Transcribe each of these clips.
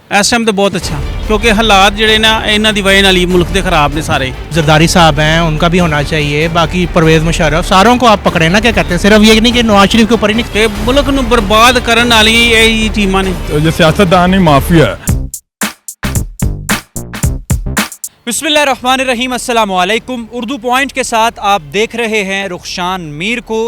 इस टाइम तो बहुत अच्छा, क्योंकि हालात ਜਿਹੜੇ ਨਾ ਇਹਨਾਂ ਦੀ वजह ਨਾਲ ही मुल्क के खराब ने सारे। जरदारी साहब हैं, उनका भी होना चाहिए। बाकी परवेज़ मुशर्रफ, सारों को आप पकड़े ना, क्या कहते हैं, सिर्फ ये नहीं कि नवाज शरीफ के ऊपर ही नहीं। ਕਿ ਮੁਲਕ ਨੂੰ ਬਰਬਾਦ ਕਰਨ ਵਾਲੀਆਂ ਇਹ ਟੀਮਾਂ ਨੇ। जो सियासतदान ही माफिया है। बिस्मिल्लाहिर्रहमानिर्रहीम, अस्सलाम वालेकुम। उर्दू पॉइंट के साथ आप देख रहे हैं रुखशान मीर को।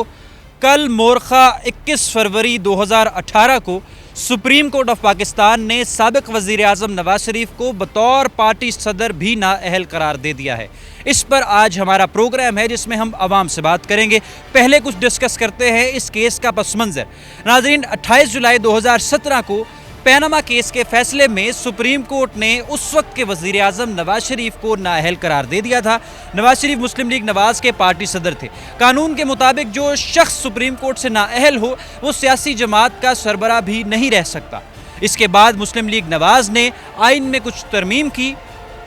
कल मोरखा 21 फरवरी 2018 को सुप्रीम कोर्ट ऑफ पाकिस्तान ने साबिक वज़ीर आज़म नवाज शरीफ को बतौर पार्टी सदर भी नाअहल करार दे दिया है। इस पर आज हमारा प्रोग्राम है जिसमें हम आवाम से बात करेंगे। पहले कुछ डिस्कस करते हैं इस केस का पस मंज़र। नाज़रीन, 28 जुलाई 2017 को पैनामा केस के फैसले में सुप्रीम कोर्ट ने उस वक्त के वज़ीर आज़म नवाज शरीफ को नाअहल करार दे दिया था। नवाज शरीफ मुस्लिम लीग नवाज़ के पार्टी सदर थे। कानून के मुताबिक जो शख्स सुप्रीम कोर्ट से नाअहल हो वो सियासी जमात का सरबराह भी नहीं रह सकता। इसके बाद मुस्लिम लीग नवाज़ ने आइन में कुछ तरमीम की।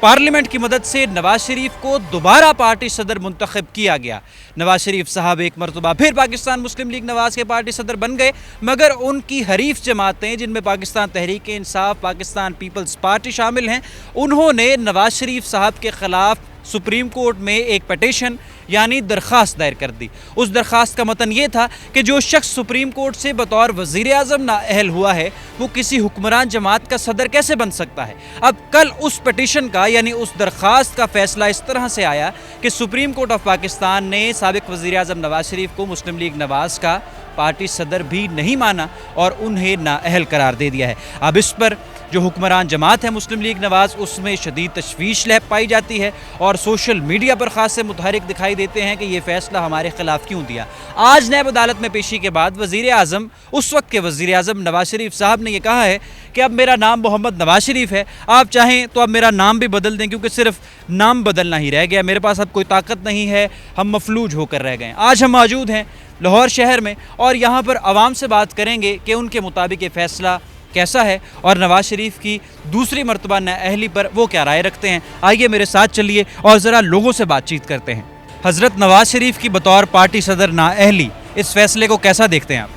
पार्लियामेंट की मदद से नवाज शरीफ को दोबारा पार्टी सदर मुंतखब किया गया। नवाज शरीफ साहब एक मरतबा फिर पाकिस्तान मुस्लिम लीग नवाज़ के पार्टी सदर बन गए, मगर उनकी हरीफ जमातें जिनमें पाकिस्तान तहरीक इंसाफ, पाकिस्तान पीपल्स पार्टी शामिल हैं, उन्होंने नवाज शरीफ साहब के ख़िलाफ़ सुप्रीम कोर्ट में एक पटिशन यानी दरख्वास्त दायर कर दी। उस दरख्वास्त का मतन ये था कि जो शख्स सुप्रीम कोर्ट से बतौर वज़ीर आज़म नाअहल हुआ है वो किसी हुक्मरान जमात का सदर कैसे बन सकता है। अब कल उस पटिशन का यानी उस दरख्वास्त का फ़ैसला इस तरह से आया कि सुप्रीम कोर्ट ऑफ पाकिस्तान ने साबिक वज़ीर आज़म नवाज शरीफ को मुस्लिम लीग नवाज़ का पार्टी सदर भी नहीं माना और उन्हें नाअहल करार दे दिया है। अब इस पर जो हुक्मरान जमात है मुस्लिम लीग नवाज़, उसमें शदीद तशवीश लहब पाई जाती है और सोशल मीडिया पर ख़ास से मुतहरिक दिखाई देते हैं कि ये फ़ैसला हमारे ख़िलाफ़ क्यों दिया। आज नैब अदालत में पेशी के बाद वज़ीर आज़म, उस वक्त के वज़ीर आज़म नवाज शरीफ साहब ने यह कहा है कि अब मेरा नाम मोहम्मद नवाज शरीफ है, आप चाहें तो अब मेरा नाम भी बदल दें, क्योंकि सिर्फ नाम बदलना ही रह गया, मेरे पास अब कोई ताकत नहीं है, हम मफलूज होकर रह गए। आज हम मौजूद हैं लाहौर शहर में और यहाँ पर आवाम से बात करेंगे कि उनके मुताबिक ये फ़ैसला कैसा है और नवाज शरीफ की दूसरी मरतबा नाअहली पर वो क्या राय रखते हैं। आइए मेरे साथ चलिए और ज़रा लोगों से बातचीत करते हैं। हज़रत नवाज शरीफ की बतौर पार्टी सदर नाअहली, इस फैसले को कैसा देखते हैं आप?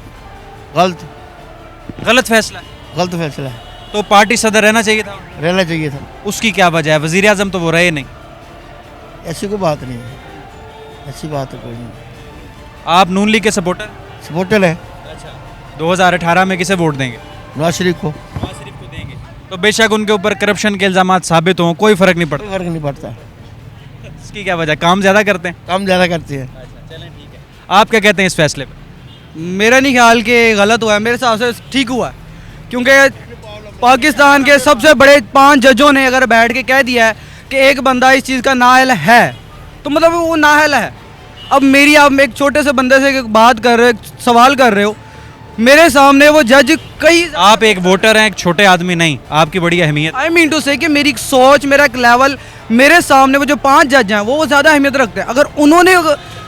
गलत फैसला है। गलत फैसला है। तो पार्टी सदर रहना चाहिए था? रहना चाहिए था। उसकी क्या वजह है? वज़ीर आज़म तो वो रहे नहीं। ऐसी कोई बात नहीं है, ऐसी बात तो कोई नहीं। आप नून लीग के सपोर्टर है। अच्छा, 2018 में किसे वोट देंगे? नवाज शरीफ को। नवाज शरीफ को देंगे। तो बेशक उनके ऊपर करप्शन के इल्ज़ामात साबित हों, कोई फ़र्क नहीं पड़ता। फर्क नहीं पड़ता। इसकी क्या वजह? काम ज़्यादा करते हैं? काम ज़्यादा करते हैं। अच्छा, चलें ठीक है। आप क्या कहते हैं इस फैसले पर? मेरा नहीं ख्याल कि गलत हुआ है, मेरे हिसाब से ठीक हुआ है, क्योंकि पाकिस्तान के सबसे बड़े 5 जजों ने अगर बैठ के कह दिया है कि एक बंदा इस चीज़ का नाअहल है तो मतलब वो नाअहल है। अब मेरी आप एक छोटे से बंदे से बात कर रहे, सवाल कर रहे हो, मेरे सामने वो जज कई, आप एक वोटर हैं, एक छोटे आदमी नहीं, आपकी बड़ी अहमियत। आई मीन टू से कि मेरी सोच, मेरा एक लेवल, मेरे सामने वो जो 5 जज हैं वो ज़्यादा अहमियत रखते हैं। अगर उन्होंने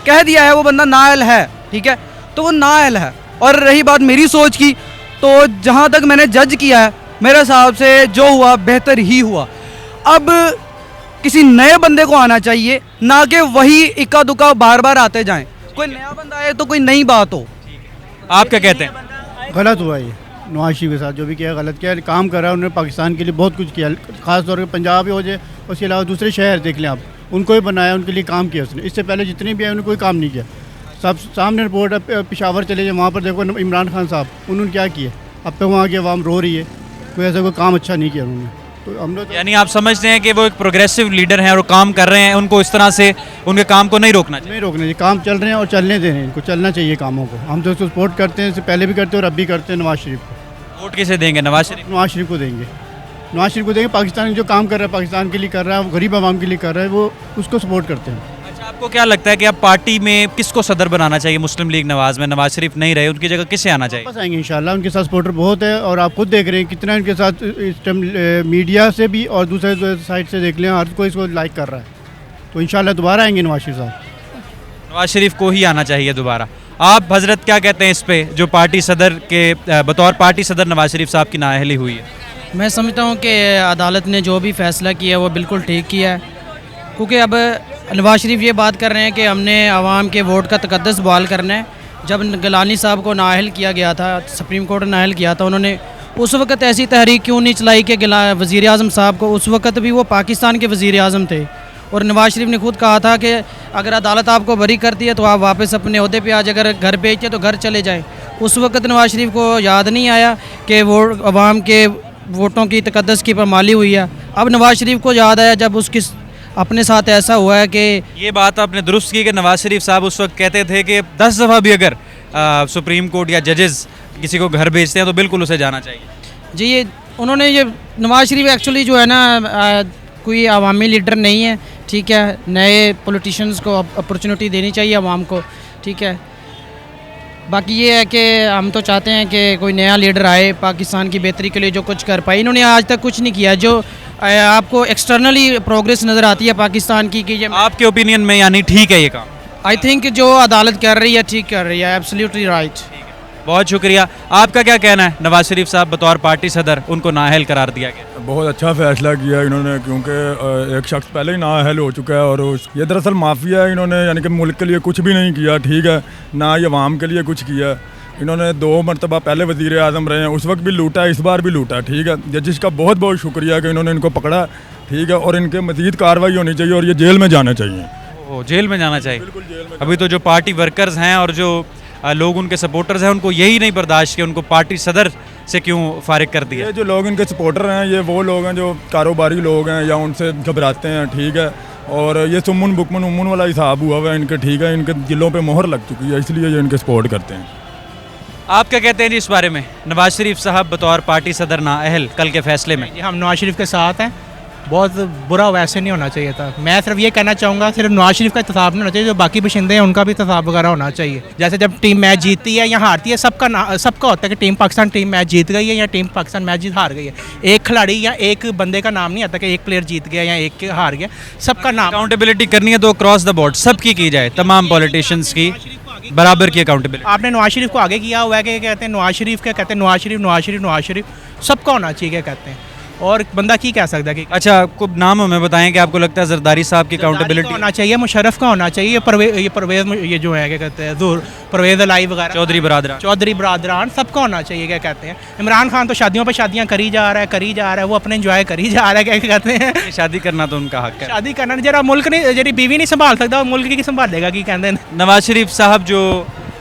कह दिया है वो बंदा नाअहल है, ठीक है, तो वो नाअहल है। और रही बात मेरी सोच की, तो जहाँ तक मैंने जज किया है मेरे हिसाब से जो हुआ बेहतर ही हुआ। अब किसी नए बंदे को आना चाहिए, ना कि वही इक्का दुक्का बार बार आते जाएं। कोई नया बंदा आए तो कोई नई बात हो। आप क्या कहते हैं? गलत हुआ ये नवाज शरीफ के साथ जो भी किया गलत किया। काम कर रहा है उन्होंने, पाकिस्तान के लिए बहुत कुछ किया, खास तौर पर पंजाब ही हो जाए, उसके अलावा दूसरे शहर देख लें आप, उनको ही बनाया, उनके लिए काम किया उसने। इससे पहले जितने भी आए उन्होंने कोई काम नहीं किया। सब सामने रिपोर्ट है, पेशावर चले जाए वहाँ पर देखो इमरान खान साहब, उन्होंने क्या किया, अब तक वहाँ की आवाम रो रही है, कोई ऐसा कोई काम अच्छा नहीं किया उन्होंने। तो हम लोग यानी आप समझते हैं कि वो एक प्रोग्रेसिव लीडर हैं और काम कर रहे हैं, उनको इस तरह से उनके काम को नहीं रोकना चाहिए? नहीं रोकना चाहिए, काम चल रहे हैं और चलने दे रहे हैं, इनको चलना चाहिए कामों को। हम तो उसको सपोर्ट करते हैं, इससे पहले भी करते हैं और अब भी करते हैं। नवाज शरीफ को वोट किसे देंगे? नवाज शरीफ? नवाज शरीफ को देंगे। नवाज शरीफ को देंगे। पाकिस्तान जो काम कर रहा है, पाकिस्तान के लिए कर रहा है, गरीब आवाम के लिए कर रहा है, वो उसको सपोर्ट करते हैं। अच्छा, आपको क्या लगता है कि अब पार्टी में किसको सदर बनाना चाहिए? मुस्लिम लीग नवाज़ में नवाज शरीफ नहीं रहे, उनकी जगह किसे आना चाहिए? वापस आएंगे इंशाल्लाह। उनके साथ सपोर्टर बहुत है और आप खुद देख रहे हैं कितना उनके साथ इस टाइम मीडिया से भी और दूसरे साइड से देख लें, हर कोई इसको लाइक कर रहा है। तो इंशाल्लाह दोबारा आएंगे नवाज शरीफ साहब। नवाज शरीफ को ही आना चाहिए दोबारा। आप हजरत क्या कहते हैं इस पे, जो पार्टी सदर के बतौर पार्टी सदर नवाज शरीफ साहब की नाअहली हुई है? मैं समझता हूँ कि अदालत ने जो भी फ़ैसला किया वो बिल्कुल ठीक किया है, क्योंकि अब नवाज शरीफ ये बात कर रहे हैं कि हमने आवाम के वोट का तकद्दुस बहाल करना है। जब गिलानी साहब को नाअहल किया गया था, सुप्रीम कोर्ट ने नाअहल किया था, उन्होंने उस वक्त ऐसी तहरीक क्यों नहीं चलाई कि वज़ीर आज़म साहब को, उस वक्त भी वो पाकिस्तान के वज़ीर आज़म थे और नवाज़ शरीफ ने खुद कहा था कि अगर अदालत आपको बरी करती है तो आप वापस अपने अहदे पे आज, अगर घर भेजते तो घर चले जाएं। उस वक्त नवाज़ शरीफ को याद नहीं आया कि वो अवाम के वोटों की तकद्दस की पामाली हुई है। अब नवाज़ शरीफ को याद आया जब उसकी अपने साथ ऐसा हुआ है कि ये बात आपने दुरुस्त की कि नवाज शरीफ साहब उस वक्त कहते थे कि 10 दफ़ा भी अगर सुप्रीम कोर्ट या जजेस किसी को घर भेजते हैं तो बिल्कुल उसे जाना चाहिए। जी ये उन्होंने ये नवाज़ शरीफ एक्चुअली जो है ना कोई अवामी लीडर नहीं है, ठीक है। नए पॉलिटिशियंस को अपॉर्चुनिटी देनी चाहिए अवाम को, ठीक है। बाकी ये है कि हम तो चाहते हैं कि कोई नया लीडर आए पाकिस्तान की बेहतरी के लिए, जो कुछ कर पाए। इन्होंने आज तक कुछ नहीं किया। जो आपको एक्सटर्नली प्रोग्रेस नज़र आती है पाकिस्तान की कि ये आपके ओपिनियन में यानी ठीक है ये काम? आई थिंक जो अदालत कर रही है ठीक कर रही है, एब्सोल्युटली राइट। बहुत शुक्रिया। आपका क्या कहना है? नवाज शरीफ साहब बतौर पार्टी सदर उनको नाअहल करार दिया गया। बहुत अच्छा फैसला किया इन्होंने, क्योंकि एक शख्स पहले ही नाअहल हो चुका है और ये दरअसल माफिया है। इन्होंने यानी कि मुल्क के लिए कुछ भी नहीं किया, ठीक है, ना ये अवाम के लिए कुछ किया। इन्होंने 2 मरतबा पहले वज़ीर आज़म रहे हैं, उस वक्त भी लूटा, इस बार भी लूटा, ठीक है। जजिस का बहुत बहुत शुक्रिया कि इन्होंने इनको पकड़ा, ठीक है, और इनके मज़ीद कार्रवाई होनी चाहिए और ये जेल में जाना चाहिए। ओ, जेल में जाना चाहिए। अभी तो जो पार्टी वर्कर्स हैं और जो लोग उनके सपोर्टर्स हैं उनको यही नहीं बर्दाश्त कि उनको पार्टी सदर से क्यों फारिग कर दिया। ये जो लोग इनके सपोर्टर हैं ये वो लोग हैं जो कारोबारी लोग हैं या उनसे घबराते हैं, ठीक है। और ये सुमुन बुकमन उमुन वाला हिसाब हुआ हुआ है इनके, ठीक है। इनके दिलों पे मोहर लग चुकी है, इसलिए ये इनके सपोर्ट करते हैं। आप क्या कहते हैं जी इस बारे में? नवाज शरीफ साहब बतौर पार्टी सदर नाअहल कल के फैसले में। जी हम नवाज शरीफ के साथ हैं। बहुत बुरा वैसे नहीं होना चाहिए था। मैं सिर्फ ये कहना चाहूँगा, सिर्फ नवाज शरीफ का इंतखाब नहीं होना चाहिए, जो बाकी बशिंदे हैं उनका भी इंतखाब वगैरह होना चाहिए। जैसे जब टीम मैच जीतती है या हारती है, सबका होता है कि टीम पाकिस्तान टीम मैच जीत गई है या टीम पाकिस्तान मैच हार गई है। एक खिलाड़ी या एक बंदे का नाम नहीं आता कि एक प्लेयर जीत गया या एक हार गया, सबका नाम। अकाउंटेबिलिटी करनी है तो क्रॉस द बोर्ड सबकी की जाए, तमाम पॉलिटिशियंस की बराबर की अकाउंटेबिलिटी। आपने नवाज शरीफ को आगे किया हुआ है कि कहते हैं नवाज शरीफ, क्या कहते हैं नवाज शरीफ नवाज शरीफ नवाज शरीफ, सबका होना चाहिए क्या कहते हैं। और बंदा की कह सकता है कि अच्छा कुछ नाम हमें बताएं कि आपको लगता है जरदारी साहब की अकाउंटेबिलिटी होना चाहिए, मुशर्रफ का होना चाहिए, ये परवेज ये जो है क्या कहते हैं परवेज अलाई वगैरह, चौधरी बरादरान सबका होना चाहिए क्या कहते हैं। इमरान खान तो शादियों पर शादियाँ करी जा रहा है, वो अपने इंजॉय करी जा रहा है क्या कहते हैं। शादी करना तो उनका हक है, शादी करना जरा मुल्क नहीं, जरी बीवी नहीं संभाल सकता, मुल्क की संभालेगा की कहते हैं। नवाज शरीफ साहब जो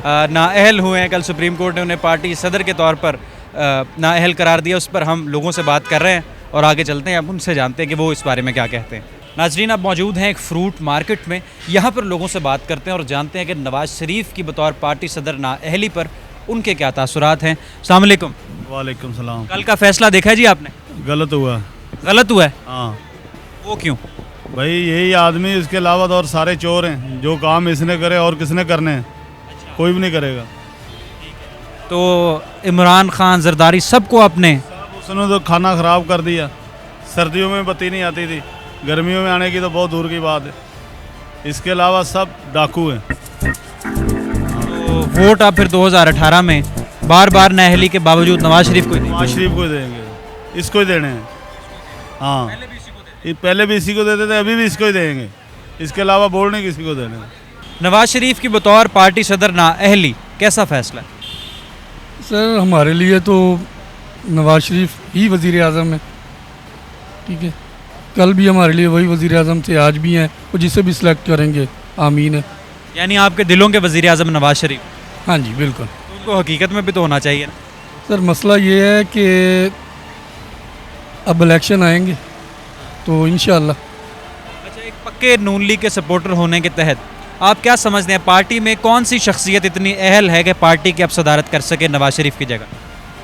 नाअहल हुए हैं, कल सुप्रीम कोर्ट ने उन्हें पार्टी सदर के तौर पर नाअहल करार दिया, उस पर हम लोगों से बात कर रहे हैं और आगे चलते हैं, अब उनसे जानते हैं कि वो इस बारे में क्या कहते हैं। नाजरीन अब मौजूद हैं एक फ्रूट मार्केट में, यहाँ पर लोगों से बात करते हैं और जानते हैं कि नवाज शरीफ की बतौर पार्टी सदर नाअहली पर उनके क्या तासुरात हैं। अस्सलाम वालेकुम। वालेकुम सलाम। कल का फैसला देखा है जी आपने? गलत हुआ। गलत हुआ है? हाँ। वो क्यों? भाई यही आदमी, इसके अलावा तो और सारे चोर हैं। जो काम इसने करे और किसने करने हैं, कोई भी नहीं करेगा। तो इमरान खान जरदारी सबको अपने, उसने तो खाना ख़राब कर दिया। सर्दियों में बत्ती नहीं आती थी, गर्मियों में आने की तो बहुत दूर की बात है। इसके अलावा सब डाकू हैं। तो वोट आप फिर 2018 में बार बार नाअहली के बावजूद नवाज शरीफ को नवाज शरीफ को देंगे, इसको ही देने हैं। हाँ, पहले भी इसी को देते थे, अभी भी इसको ही देंगे। इसके अलावा बोर्ड नहीं किसी को देने। नवाज शरीफ की बतौर पार्टी सदर नाअहली कैसा फैसला है? सर हमारे लिए तो नवाज शरीफ ही वज़ीर आज़म है, ठीक है। कल भी हमारे लिए वही वज़ीर आज़म थे, आज भी हैं, वो जिसे भी सिलेक्ट करेंगे आमीन है। यानी आपके दिलों के वज़ीर आज़म नवाज शरीफ? हाँ जी बिल्कुल। तो उनको हकीकत में भी तो होना चाहिए ना। सर मसला ये है कि अब इलेक्शन आएंगे तो इंशाअल्लाह। अच्छा, एक पक्के नून लीग के सपोर्टर होने के तहत आप क्या समझते हैं, पार्टी में कौन सी शख्सियत इतनी अहल है कि पार्टी की अब सदारत कर सके नवाज शरीफ की जगह?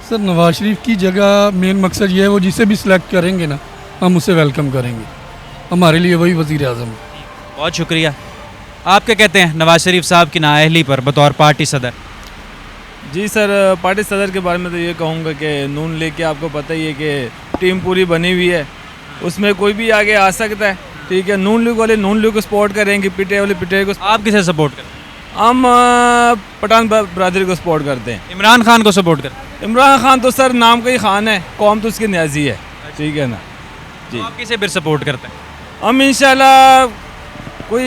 सर नवाज शरीफ की जगह मेन मकसद ये है, वो जिसे भी सिलेक्ट करेंगे ना हम उसे वेलकम करेंगे। हमारे लिए वही वज़ीर आज़म है। बहुत शुक्रिया। आप क्या कहते हैं नवाज शरीफ साहब की नाअहली पर बतौर पार्टी सदर? जी सर, पार्टी सदर के बारे में तो ये कहूँगा कि नून लीग के आपको पता ही है कि टीम पूरी बनी हुई है, उसमें कोई भी आगे आ सकता है, ठीक है। नून लीग वाले नून लीग को सपोर्ट करेंगे, पीटीआई वाले पीटीआई को। आप किसे सपोर्ट करते हैं? हम पठान बरादरी को सपोर्ट करते हैं। इमरान खान को सपोर्ट करते हैं? इमरान खान तो सर नाम का ही खान है, कौम तो उसकी न्याजी है, ठीक है ना जी। आप किसे फिर सपोर्ट करते हैं? हम इंशाल्लाह कोई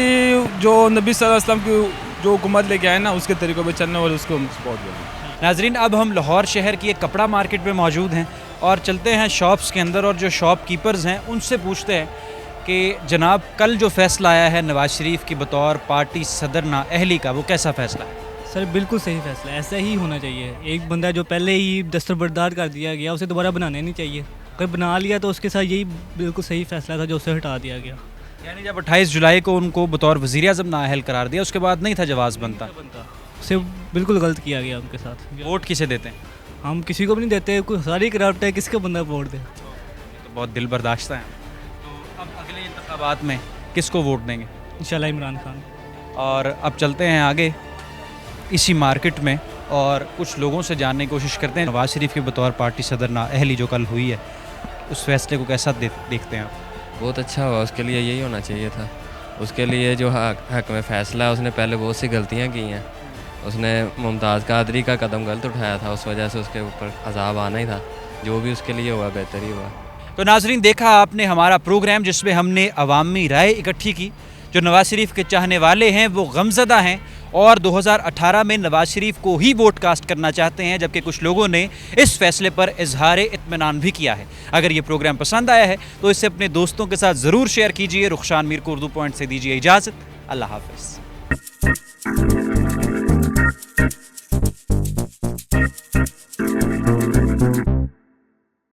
जो नबी सल्लल्लाहु अलैहि वसल्लम की जो हुकूमत लेके आए ना उसके तरीक़ों पे चलने वाले उसको हम सपोर्ट करेंगे। नाजरीन, अब हम लाहौर शहर की एक कपड़ा मार्केट में मौजूद हैं और चलते हैं शॉप्स के अंदर और जो शॉपकीपर्स हैं उनसे पूछते हैं कि जनाब कल जो फ़ैसला आया है नवाज़ शरीफ की बतौर पार्टी सदर नाअहली का, वो कैसा फ़ैसला है? सर बिल्कुल सही फैसला है, ऐसा ही होना चाहिए। एक बंदा जो पहले ही दस्तरबरदार कर दिया गया उसे दोबारा बनाना नहीं चाहिए। अगर बना लिया तो उसके साथ यही बिल्कुल सही फैसला था जो उसे हटा दिया गया। यानी जब 28 जुलाई को उनको बतौर वज़ीर-ए-आज़म नाअहल करार दिया उसके बाद नहीं था जवाज़ बनता। उसे बिल्कुल गलत किया गया उनके साथ। वोट किसे देते हैं? हम किसी को भी नहीं देते, कोई सारी करप्ट है, किसका बंदा वोट दे। तो बहुत दिल बर्दाश्त है। तो अब अगले इंतखाबात में किसको वोट देंगे? इंशाल्लाह इमरान खान। और अब चलते हैं आगे इसी मार्केट में और कुछ लोगों से जानने की कोशिश करते हैं नवाज़ शरीफ के बतौर पार्टी सदर नाअहली जो कल हुई है उस फैसले को कैसा देखते हैं आप? बहुत अच्छा हुआ, उसके लिए यही होना चाहिए था। उसके लिए जो हक में फ़ैसला है, उसने पहले बहुत सी गलतियाँ की हैं। उसने मुमताज़ कादरी का कदम गलत उठाया था, उस वजह से उसके ऊपर अजाब आना ही था। जो भी उसके लिए हुआ बेहतर ही हुआ। तो नाजरीन, देखा आपने हमारा प्रोग्राम जिसमें हमने अवामी राय इकट्ठी की। जो नवाज़ शरीफ के चाहने वाले हैं वो गमज़दा हैं और 2018 में नवाज़ शरीफ को ही वोट कास्ट करना चाहते हैं, जबकि कुछ लोगों ने इस फैसले पर इजहार इत्मीनान भी किया है। अगर ये प्रोग्राम पसंद आया है तो इसे अपने दोस्तों के साथ ज़रूर शेयर कीजिए। रुखशान मीर को उर्दू पॉइंट से दीजिए इजाज़त। अल्लाह हाफ़िज़।